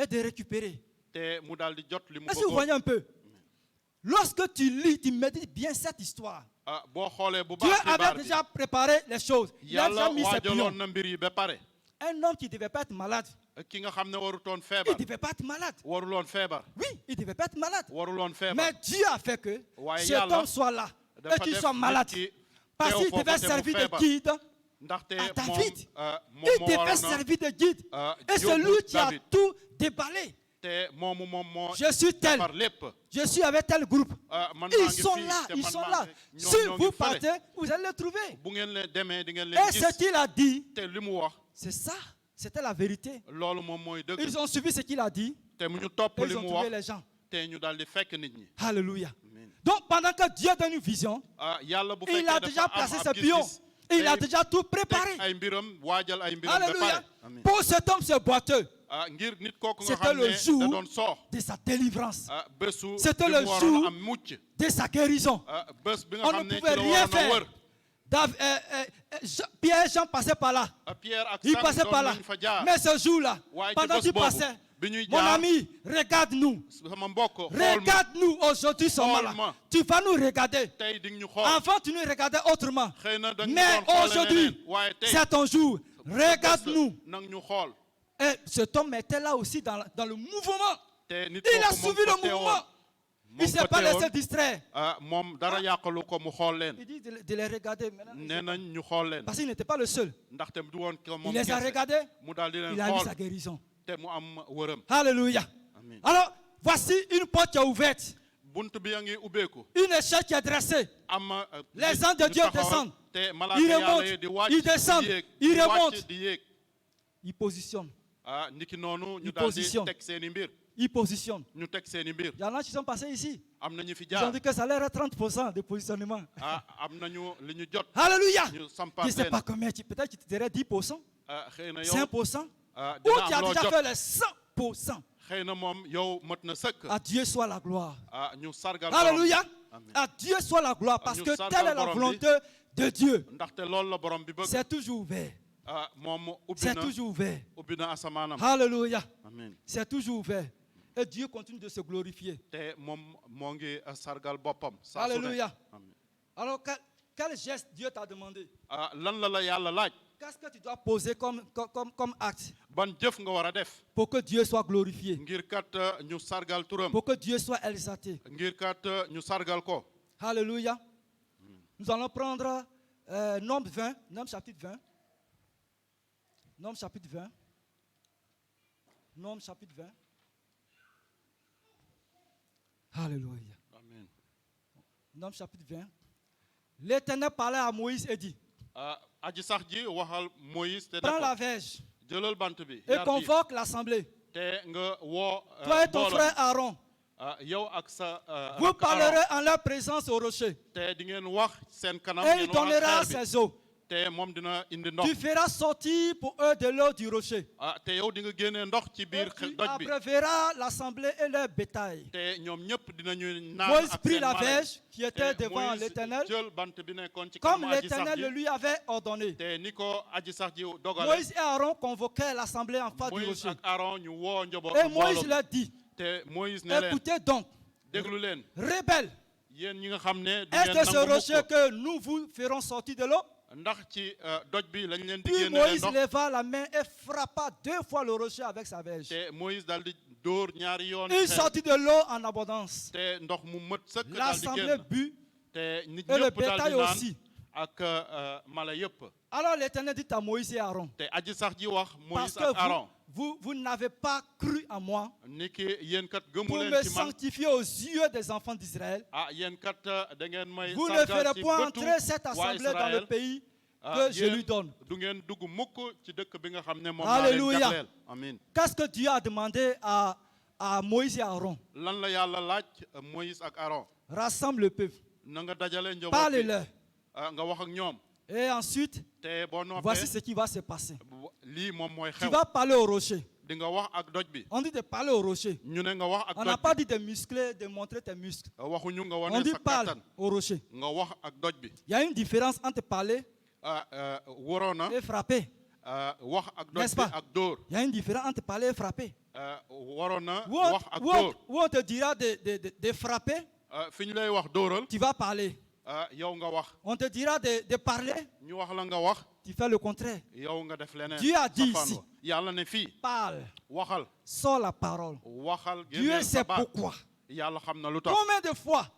de récupérer. Est-ce que vous voyez un peu? Lorsque tu lis, tu médites bien cette histoire. Dieu avait déjà préparé les choses. Il a déjà mis ses pions. Un homme qui ne devait pas être malade. Il ne devait pas être malade. Oui, il ne devait pas être malade. Mais Dieu a fait que cet homme soit là et qu'il soit malade. Parce qu'il devait servir de guide à David. Il devait servir de guide. Et c'est lui qui a tout déballé. Je suis tel. Je suis avec tel groupe. Ils sont là. Si vous partez, vous allez le trouver. Et ce qu'il a dit, c'est ça. C'était la vérité. Ils ont suivi ce qu'il a dit. Ils ont trouvé les gens. Alléluia. Donc pendant que Dieu donne une vision, il a déjà placé ses pions. Il a déjà tout préparé. Alléluia. Pour cet homme, ce boiteux, c'était le jour de sa délivrance. C'était le jour de sa guérison. On ne pouvait rien faire. Pierre et Jean passaient par là. Ils passaient par là. Mais ce jour-là, pendant qu'ils passaient, mon ami, regarde-nous. Regarde-nous aujourd'hui seulement là. Tu vas nous regarder. Avant, tu nous regardais autrement. Mais aujourd'hui, c'est ton jour. Regarde-nous. Et cet homme était là aussi dans le mouvement. Il a suivi le mouvement. Il ne s'est pas laissé distraire. Il dit de les regarder maintenant. Parce qu'il n'était pas le seul. Il les a regardés. Il a mis sa guérison. Alléluia. Alors, voici une porte qui est ouverte. Une échelle qui est dressée. Les anges de Dieu descendent. Ils remontent. Ils descendent. Ils remontent. Ils positionnent. Ils positionnent. Ils positionnent. Il y en a qui sont passés ici. Ils ont dit que ça allait être 30% de positionnement. Alléluia. Je ne sais pas combien. Peut-être que tu dirais 10%, 5%. Ou tu as déjà fait les 100%. À Dieu soit la gloire. Alléluia. À Dieu soit la gloire. Parce que telle est la volonté de Dieu. C'est toujours ouvert. C'est toujours ouvert. Alléluia. C'est toujours ouvert. Et Dieu continue de se glorifier. Alléluia. Alors, quel geste Dieu t'a demandé? Qu'est-ce que tu dois poser comme acte pour que Dieu soit glorifié, pour que Dieu soit exalté? Alléluia. Nous allons prendre Nombre 20, Nombre chapitre 20. Nombre chapitre 20. Nombre chapitre 20. Alléluia. Amen. Nombre chapitre 20. L'Éternel parlait à Moïse et dit: prends la verge et convoque l'assemblée. Toi et ton frère Aaron, vous parlerez en leur présence au rocher, et il donnera ses eaux. Tu feras sortir pour eux de l'eau du rocher. Et tu abreuveras l'assemblée et leur bétail. Moïse prit la verge qui était devant l'Éternel, comme l'Éternel le lui avait ordonné. Moïse et Aaron convoquèrent l'assemblée en face du rocher. Et Moïse leur dit: écoutez donc, rebelles, est-ce de ce rocher que nous vous ferons sortir de l'eau? Puis Moïse leva la main et frappa 2 fois le rocher avec sa verge. Il sortit de l'eau en abondance. L'assemblée but et le bétail aussi. Alors l'Éternel dit à Moïse et Aaron: parce que vous n'avez pas cru à moi pour me sanctifier aux yeux des enfants d'Israël, vous ne ferez point entrer cette assemblée dans le pays que je lui donne. Alléluia. Qu'est-ce que Dieu a demandé à Moïse et Aaron? Rassemble le peuple, parle-leur. Et ensuite, voici ce qui va se passer. Tu vas parler au rocher. On dit de parler au rocher. On n'a pas dit de muscler, de montrer tes muscles. On dit parle au rocher. Il y a une différence entre parler et frapper. N'est-ce pas? Il y a une différence entre parler et frapper. Où on te dira de frapper, tu vas parler. On te dira de parler, tu fais le contraire. Dieu a dit ici: parle, sors la parole. Dieu sait pourquoi. Combien de fois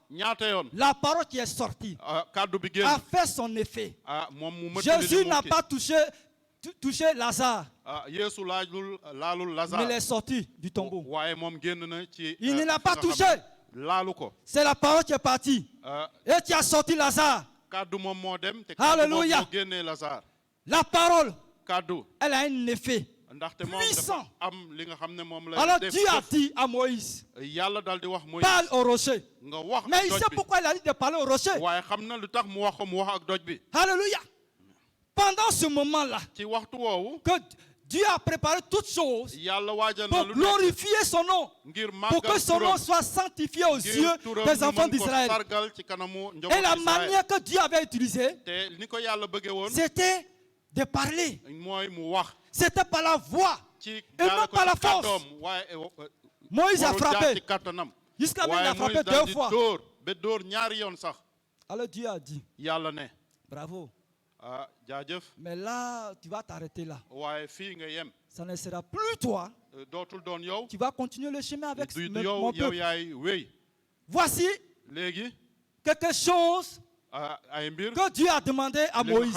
la parole qui est sortie a fait son effet? Jésus n'a pas touché Lazare. Mais il est sorti du tombeau. Il ne l'a pas touché. C'est la parole qui est partie. Et qui a sorti Lazare. Alléluia. La parole, elle a un effet puissant. Alors Dieu a dit à Moïse: parle au rocher. Mais il sait pourquoi il a dit de parler au rocher. Alléluia. Pendant ce moment-là, que Dieu a préparé toutes choses pour glorifier son nom, pour que son nom soit sanctifié aux yeux des enfants d'Israël. Et la manière que Dieu avait utilisée, c'était de parler. C'était par la voix et non par la force. Moïse a frappé. Jusqu'à maintenant, il a frappé 2 fois. Alors Dieu a dit: bravo. Mais là, tu vas t'arrêter là. Ça ne sera plus toi. Tu vas continuer le chemin avec mon peuple. Voici quelque chose que Dieu a demandé à Moïse.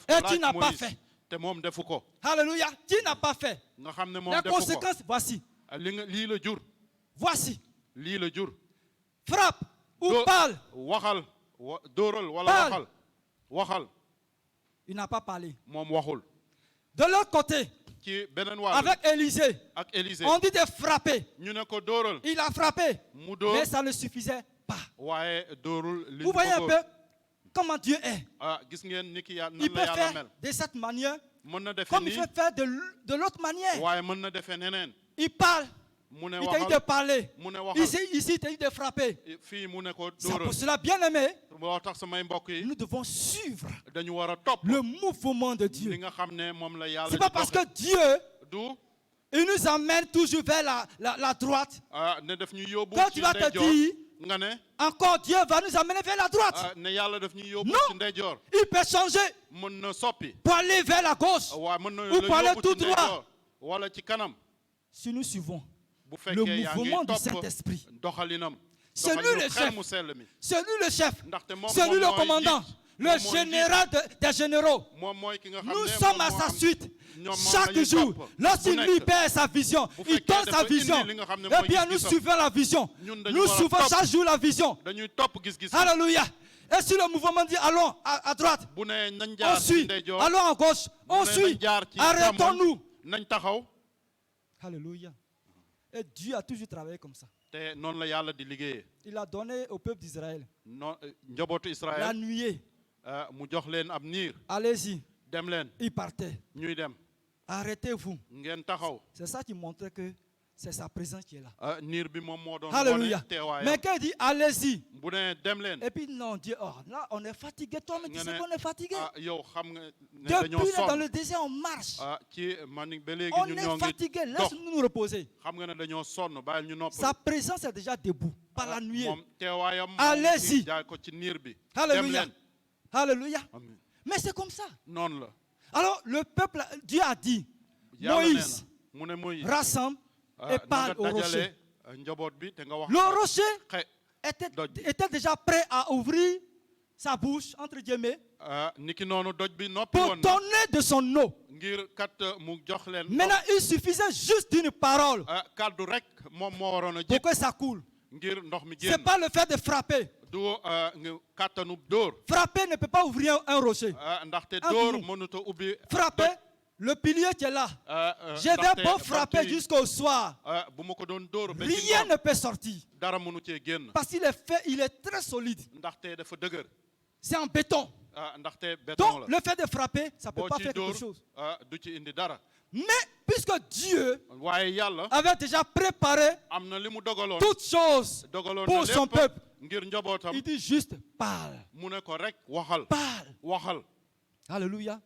Et tu n'as pas fait. Alléluia. Tu n'as pas fait. Les conséquences, voici. Voici. Frappe ou parle. Parle. Il n'a pas parlé. De l'autre côté, avec Élisée, on dit de frapper. Il a frappé, mais ça ne suffisait pas. Vous voyez un peu comment Dieu est. Il peut faire de cette manière, comme il peut faire de l'autre manière. Il parle. Il t'a dit de parler. Ici, il t'a dit de frapper. C'est pour cela, bien aimé, nous devons suivre le mouvement de Dieu. C'est pas parce que Dieu il nous amène toujours vers la droite que tu vas te dire encore Dieu va nous amener vers la droite. Non, il peut changer pour aller vers la gauche ou pour aller tout droit. Si nous suivons le mouvement du Saint-Esprit, c'est lui le chef, c'est lui le chef, c'est lui le commandant, le général des généraux. Nous sommes à sa suite. Chaque jour, lorsqu'il libère sa vision, il donne sa vision. Eh bien, nous suivons la vision. Nous suivons chaque jour la vision. Alléluia. Et si le mouvement dit allons à droite, on suit. Allons à gauche, on suit. Arrêtons-nous. Alléluia. Et Dieu a toujours travaillé comme ça. Il a donné au peuple d'Israël la nuée. Allez-y. Il partait. Arrêtez-vous. C'est ça qui montrait que c'est sa présence qui est là. Alléluia. Mais quand il dit allez-y, et puis non, Dieu, oh, là on est fatigué, toi mais tu sais qu'on est fatigué. Depuis là dans le désert on marche. On est fatigué, laisse-nous nous reposer. Sa présence est déjà debout par la nuit. Allez-y. Alléluia. Alléluia. Mais c'est comme ça. Alors le peuple, Dieu a dit, Moïse, rassemble et parle au rocher. Le rocher était déjà prêt à ouvrir sa bouche, entre guillemets, pour donner de son eau. Maintenant, il suffisait juste d'une parole pour que ça coule. Ce n'est pas le fait de frapper. Frapper ne peut pas ouvrir un rocher. Frapper, le pilier qui est là. Je vais pas frapper jusqu'au soir. Rien ne peut sortir. Parce qu'il est fait, il est très solide. C'est en béton. Donc, le fait de frapper, ça ne peut pas faire quelque chose. Mais puisque Dieu avait déjà préparé toutes choses pour son peuple, il dit juste parle. Parle. Alléluia.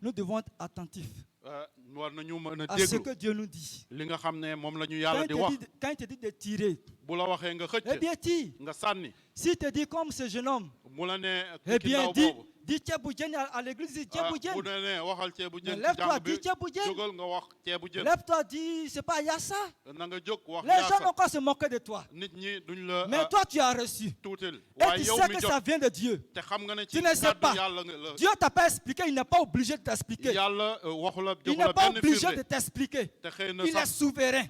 Nous devons être attentifs à ce que Dieu nous dit. Quand il te dit de tirer, eh bien tire. S'il te dit comme ce jeune homme, eh bien dis Tchéboudienne à l'église, dis Tchéboudienne. Lève-toi, dis Tchéboudienne. Lève-toi, dis, c'est pas Yassa. Les gens n'ont qu'à se moquer de toi. Mais toi, tu as reçu. Et tu sais que ça vient de Dieu. Tu ne sais pas. Dieu t'a pas expliqué, il n'est pas obligé de t'expliquer. Il n'est pas obligé de t'expliquer. Il est souverain.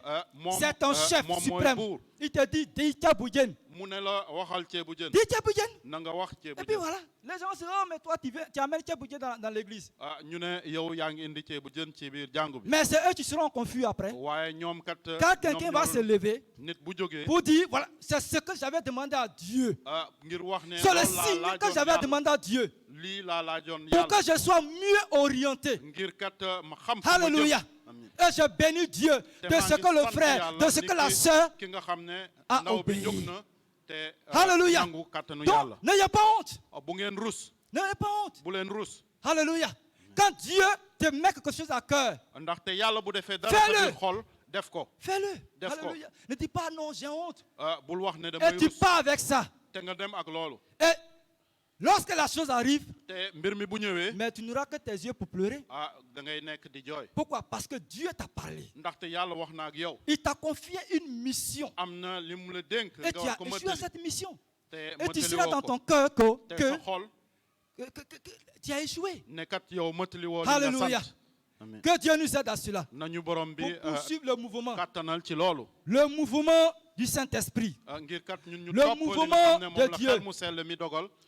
C'est un chef suprême. Il te dit, dis Tchéboudienne. Dis Tchéboudienne. Et puis voilà. Les gens se disent, oh, mais toi, tu amènes Tchéboudienne dans l'église. Mais c'est eux qui seront confus après. Quand quelqu'un va se lever pour dire, voilà, c'est ce que j'avais demandé à Dieu. C'est le signe que j'avais demandé à Dieu. Pour que je sois mieux orienté. Alléluia. Et je bénis Dieu de ce que le frère, de ce que la sœur a obéi. Alléluia. Donc, n'ayez pas honte. N'ayez pas honte. Alléluia. Quand Dieu te met quelque chose à cœur, fais-le. Fais-le. Alléluia. Ne dis pas non, j'ai honte. Et tu pars avec ça. Et lorsque la chose arrive, mais tu n'auras que tes yeux pour pleurer. Pourquoi? Parce que Dieu t'a parlé. Il t'a confié une mission. Et tu as échoué à cette mission. Et tu seras dans ton cœur que tu as échoué. Alléluia. Que Dieu nous aide à cela. Pour poursuivre le mouvement. Le mouvement du Saint-Esprit. Le mouvement de Dieu.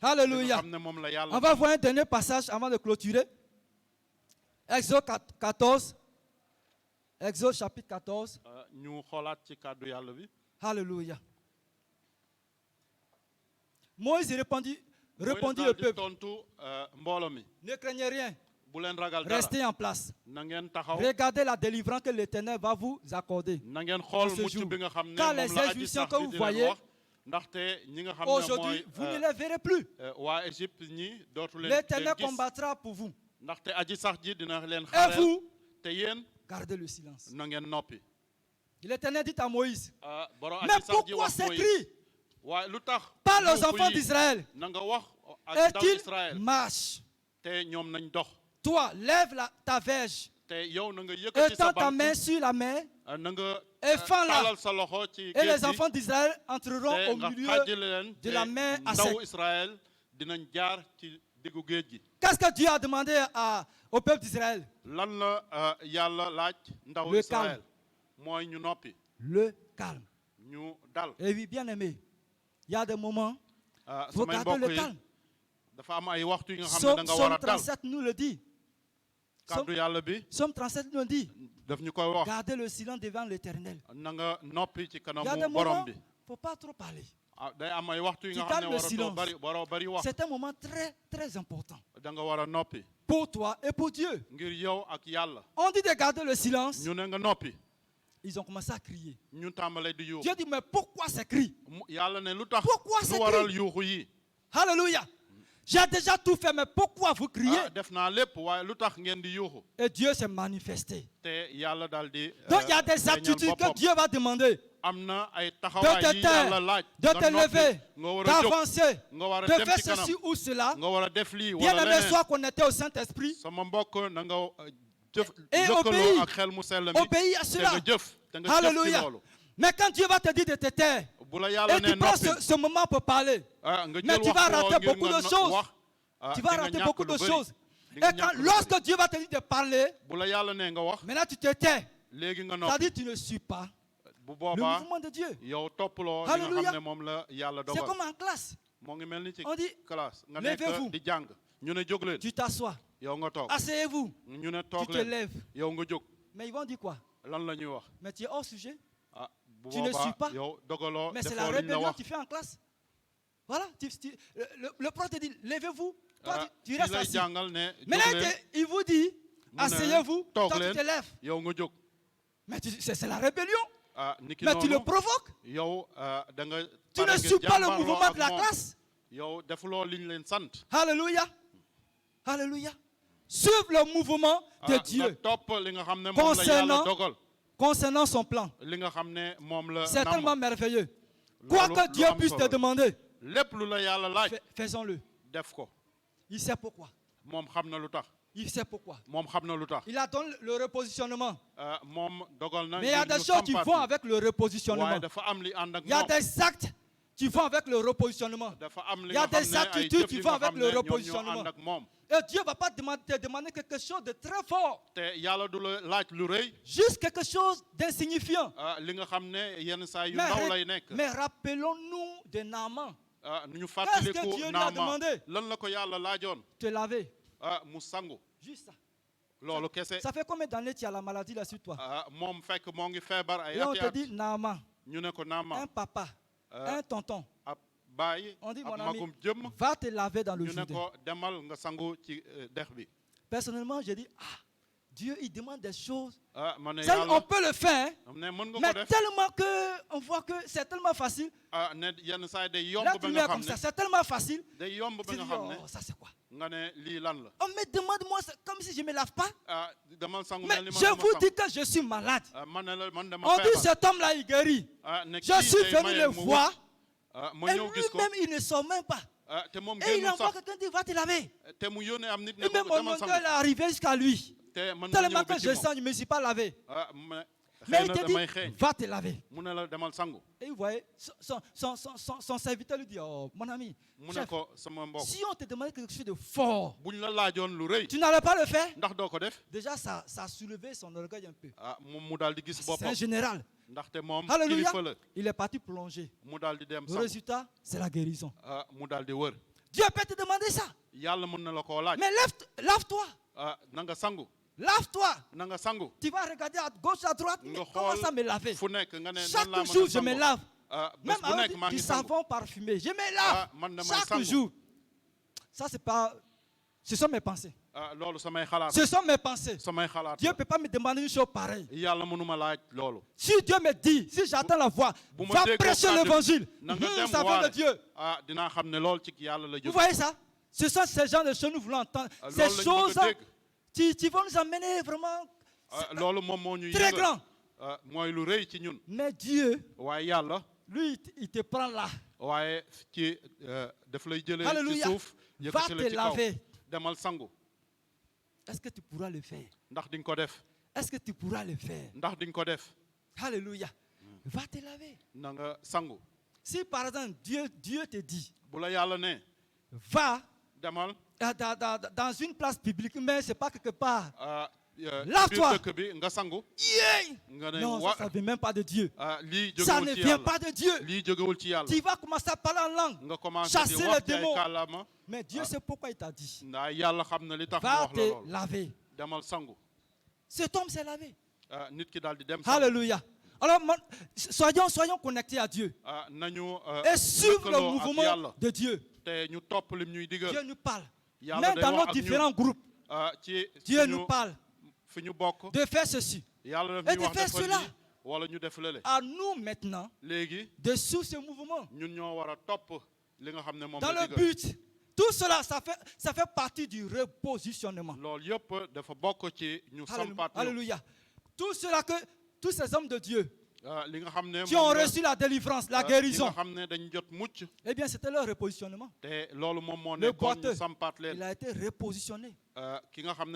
Alléluia. On va voir un dernier passage avant de clôturer. Exode 14. Exode chapitre 14. Alléluia. Moïse répondit au peuple. Ne craignez rien. Restez en place. Regardez la délivrance que l'Éternel va vous accorder ce jour. Car les injunctions que vous voyez aujourd'hui, vous ne les verrez plus. L'Éternel combattra pour vous. Et vous, gardez le silence. L'Éternel dit à Moïse, mais pourquoi ces cris? Parle aux enfants d'Israël. Et qu'ils marchent. Toi, lève ta verge. Étends ta main sur la mer. Et fends-la. Et les enfants d'Israël entreront au milieu de la mer à sec. Qu'est-ce que Dieu a demandé au peuple d'Israël? Le calme. Le calme. Et oui, bien aimé, il y a des moments, il faut garder le calme. Somme 37 nous le dit. Somme 37 nous le dit. Gardez le silence devant l'Éternel. Il y a des moments, il ne faut pas trop parler. Tu gardes le silence. C'est un moment très, très important pour toi et pour Dieu. On dit de garder le silence. Ils ont commencé à crier. Dieu dit, mais pourquoi ces cris? Pourquoi ces cris? Alléluia. J'ai déjà tout fait, mais pourquoi vous criez? Et Dieu s'est manifesté. Donc il y a des attitudes que Dieu va demander. De te taire, de te lever, d'avancer, de faire ceci ou cela. Bien aimé, sois connecté au Saint-Esprit. Et obéis à cela. Alléluia. Mais quand Dieu va te dire de te taire, et tu prends ce moment pour parler, mais tu vas rater beaucoup de choses. Tu vas rater beaucoup de choses. Et lorsque Dieu va te dire de parler, maintenant tu te tais. C'est-à-dire que tu ne suis pas le mouvement de Dieu. Alléluia. C'est comme en classe. On dit, levez-vous. Tu t'assois. Asseyez-vous. Tu te lèves. Mais ils vont dire quoi? Mais tu es hors sujet. Tu ne suis pas. Mais c'est la rébellion que tu fais en classe. Voilà. Le prof te dit, levez-vous. Toi, tu restes assis. Maintenant, il vous dit, asseyez-vous. Toi, tu te lèves. Mais c'est la rébellion. Mais tu le provoques. Tu ne suis pas le mouvement de la classe. Alléluia. Alléluia. Suive le mouvement de Dieu concernant son plan. C'est tellement merveilleux. Quoi que Dieu puisse te demander, faisons-le. Il sait pourquoi. Il sait pourquoi. Il a donné le repositionnement. Mais il y a des choses qui vont avec le repositionnement. Il y a des actes qui vont avec le repositionnement. Il y a des attitudes qui vont avec le repositionnement. Et Dieu ne va pas te demander quelque chose de très fort. Juste quelque chose d'insignifiant. Mais rappelons-nous de Naaman. Qu'est-ce que Dieu lui a demandé? Te laver. Juste ça. Ça fait combien d'années tu as la maladie là sur toi? Et on te dit Naaman, un papa, un tonton. On dit, mon ami, va te laver dans le Jourdain. Personnellement, j'ai dit, Dieu, il demande des choses. On peut le faire, mais tellement qu'on voit que c'est tellement facile. Là, tu mets comme ça, c'est tellement facile. Tu dis, oh, ça c'est quoi? On me demande, moi, comme si je ne me lave pas. Mais je vous dis que je suis malade. On dit, cet homme-là, il guérit. Je suis venu le voir. Et lui-même, il ne sort même pas. Et il envoie quelqu'un qui va te laver. Et même mon oncle est arrivé jusqu'à lui. Tellement que je sens, je ne me suis pas lavé. Mais il te dit, va te laver. Et vous voyez, son serviteur lui dit, oh mon ami, chef, si on te demande quelque chose de fort, tu n'allais pas le faire. Déjà, ça a soulevé son orgueil un peu. C'est un général. Alléluia. Il est parti plonger. Le résultat, c'est la guérison. Dieu peut te demander ça. Mais lave-toi. Lave-toi. Tu vas regarder à gauche, à droite. Comment ça me laver? Chaque jour, je me lave. Même avec du savon parfumé. Je me lave chaque jour. Ça, c'est pas... Ce sont mes pensées. Ce sont mes pensées. Dieu ne peut pas me demander une chose pareille. Si Dieu me dit, si j'attends la voix, va prêcher l'évangile. Ça vient de Dieu. Vous voyez ça? Ce sont ces gens de choses nous voulons entendre. Ces choses qui vont nous amener vraiment très grand. Mais Dieu, Lui, il te prend là. Alléluia. Va te laver. Est-ce que tu pourras le faire? Est-ce que tu pourras le faire? Alléluia. Va te laver. Si par exemple Dieu te dit, va dans une place publique, mais ce n'est pas quelque part. Lave-toi. Non, ça ne vient même pas de Dieu. Ça ne vient pas de Dieu. Tu vas commencer à parler en langue, chasser les démons. Mais Dieu sait pourquoi il t'a dit. Va te laver. Cet homme s'est lavé. Alléluia. Alors, soyons connectés à Dieu. Et suivre le mouvement de Dieu. Dieu nous parle. Même dans nos différents groupes, Dieu nous parle de faire ceci et de faire cela. À nous maintenant de suivre ce mouvement. Dans le but, tout cela, ça fait partie du repositionnement. Alléluia. Tout cela que tous ces hommes de Dieu qui ont reçu la délivrance, la guérison, eh bien, c'était leur repositionnement. Le boiteux, il a été repositionné.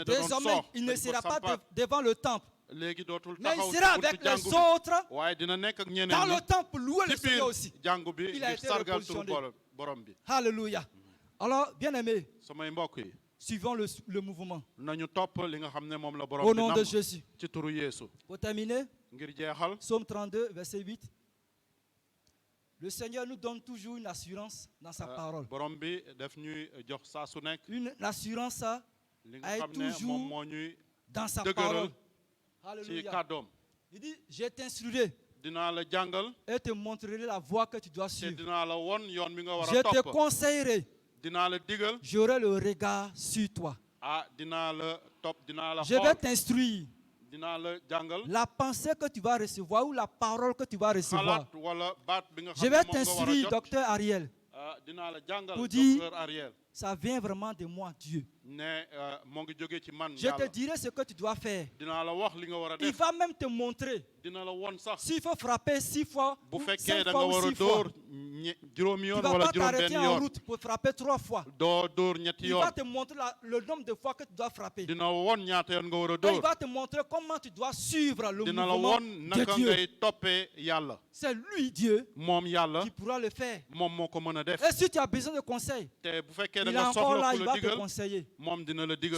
Désormais, il ne sera pas devant le temple, mais il sera avec les autres dans le temple, louer le Seigneur aussi. Il a été repositionné. Alléluia. Alors, bien aimé, suivons le mouvement. Au nom de Jésus. Pour terminer, Psaume 32, verset 8. Le Seigneur nous donne toujours une assurance dans sa parole. Une assurance est toujours dans sa parole. Alléluia. Il dit, je t'instruirai et te montrerai la voie que tu dois suivre. Je te conseillerai. J'aurai le regard sur toi. Je vais t'instruire. La pensée que tu vas recevoir ou la parole que tu vas recevoir. Je vais t'instruire, docteur Ariel, pour dire, ça vient vraiment de moi, Dieu. Je te dirai ce que tu dois faire. Il va même te montrer s'il faut frapper 6 fois, 5 fois ou 6 fois. Tu ne vas pas t'arrêter en route pour frapper 3 fois. Il va te montrer le nombre de fois que tu dois frapper. Et il va te montrer comment tu dois suivre le mouvement de Dieu. C'est lui, Dieu, qui pourra le faire. Et si tu as besoin de conseils, il est encore là, il va te conseiller.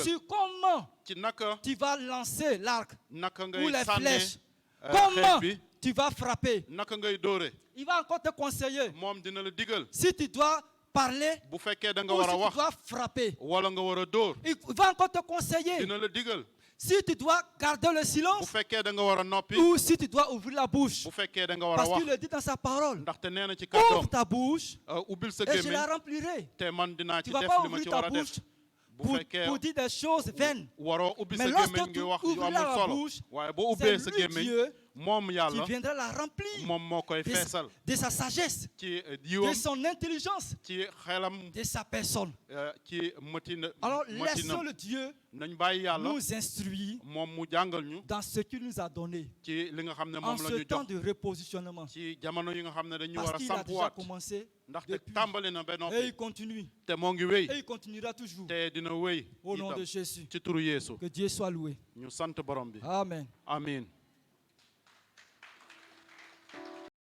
Sur comment tu vas lancer l'arc ou les flèches. Comment tu vas frapper. Il va encore te conseiller. Si tu dois parler ou si tu dois frapper. Il va encore te conseiller. Si tu dois garder le silence ou si tu dois ouvrir la bouche. Parce qu'il le dit dans sa parole. Ouvre ta bouche et je la remplirai. Tu ne vas pas ouvrir ta bouche pour dire des choses vaines. Mais lorsque tu ouvres la bouche, c'est lui Dieu qui viendra la remplir de sa sagesse, de son intelligence, de sa personne. Alors laissons le Dieu nous instruire dans ce qu'il nous a donné en ce temps de repositionnement. Parce qu'il a déjà commencé depuis, et il continue. Et il continuera toujours. Au nom de Jésus. Que Dieu soit loué. Amen. Amen.